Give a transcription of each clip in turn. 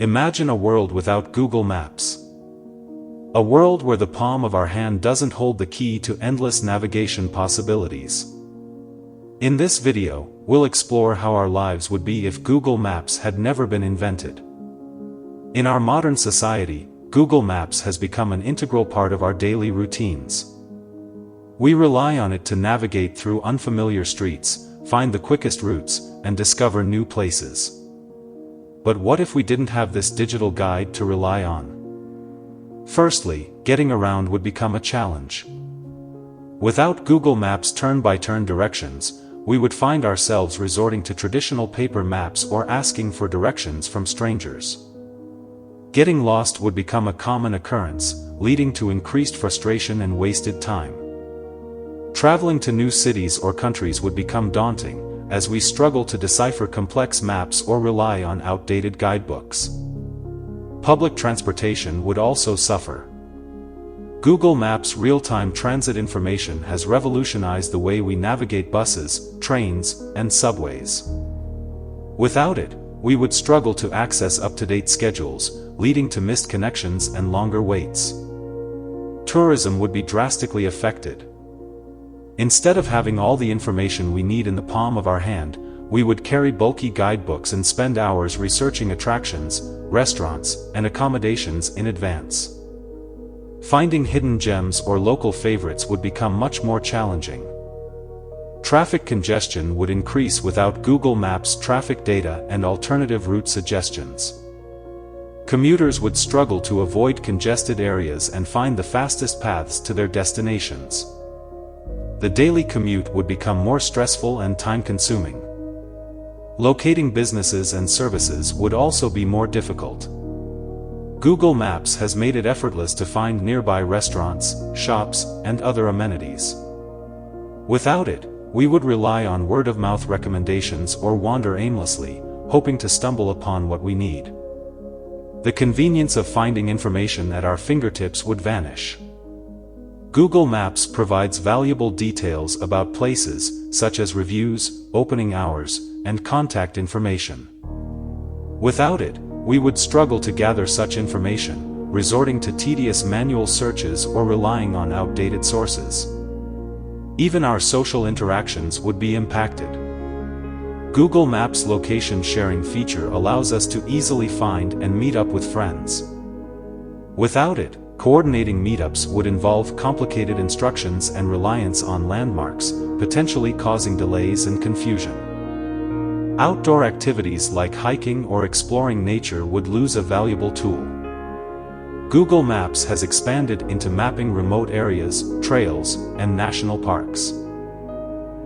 Imagine a world without Google Maps. A world where the palm of our hand doesn't hold the key to endless navigation possibilities. In this video, we'll explore how our lives would be if Google Maps had never been invented. In our modern society, Google Maps has become an integral part of our daily routines. We rely on it to navigate through unfamiliar streets, find the quickest routes, and discover new places. But what if we didn't have this digital guide to rely on? Firstly, getting around would become a challenge. Without Google Maps' turn-by-turn directions, we would find ourselves resorting to traditional paper maps or asking for directions from strangers. Getting lost would become a common occurrence, leading to increased frustration and wasted time. Traveling to new cities or countries would become daunting, as we struggle to decipher complex maps or rely on outdated guidebooks. Public transportation would also suffer. Google Maps' real-time transit information has revolutionized the way we navigate buses, trains, and subways. Without it, we would struggle to access up-to-date schedules, leading to missed connections and longer waits. Tourism would be drastically affected. Instead of having all the information we need in the palm of our hand, we would carry bulky guidebooks and spend hours researching attractions, restaurants, and accommodations in advance. Finding hidden gems or local favorites would become much more challenging. Traffic congestion would increase without Google Maps' traffic data and alternative route suggestions. Commuters would struggle to avoid congested areas and find the fastest paths to their destinations. The daily commute would become more stressful and time-consuming. Locating businesses and services would also be more difficult. Google Maps has made it effortless to find nearby restaurants, shops, and other amenities. Without it, we would rely on word-of-mouth recommendations or wander aimlessly, hoping to stumble upon what we need. The convenience of finding information at our fingertips would vanish. Google Maps provides valuable details about places, such as reviews, opening hours, and contact information. Without it, we would struggle to gather such information, resorting to tedious manual searches or relying on outdated sources. Even our social interactions would be impacted. Google Maps' location sharing feature allows us to easily find and meet up with friends. Without it, coordinating meetups would involve complicated instructions and reliance on landmarks, potentially causing delays and confusion. Outdoor activities like hiking or exploring nature would lose a valuable tool. Google Maps has expanded into mapping remote areas, trails, and national parks.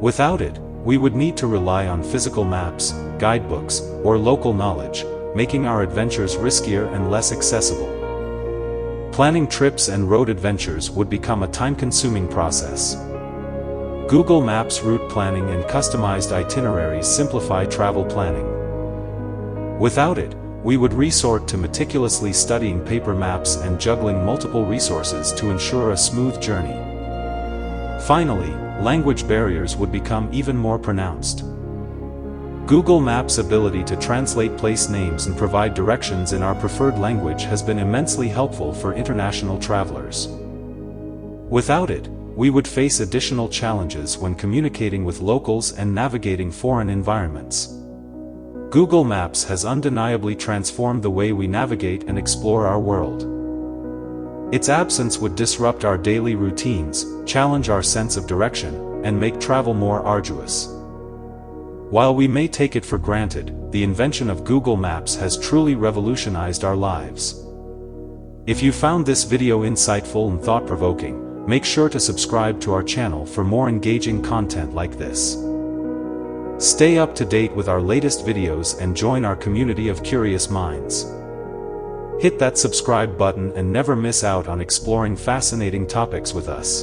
Without it, we would need to rely on physical maps, guidebooks, or local knowledge, making our adventures riskier and less accessible. Planning trips and road adventures would become a time-consuming process. Google Maps route planning and customized itineraries simplify travel planning. Without it, we would resort to meticulously studying paper maps and juggling multiple resources to ensure a smooth journey. Finally, language barriers would become even more pronounced. Google Maps' ability to translate place names and provide directions in our preferred language has been immensely helpful for international travelers. Without it, we would face additional challenges when communicating with locals and navigating foreign environments. Google Maps has undeniably transformed the way we navigate and explore our world. Its absence would disrupt our daily routines, challenge our sense of direction, and make travel more arduous. While we may take it for granted, the invention of Google Maps has truly revolutionized our lives. If you found this video insightful and thought-provoking, make sure to subscribe to our channel for more engaging content like this. Stay up to date with our latest videos and join our community of curious minds. Hit that subscribe button and never miss out on exploring fascinating topics with us.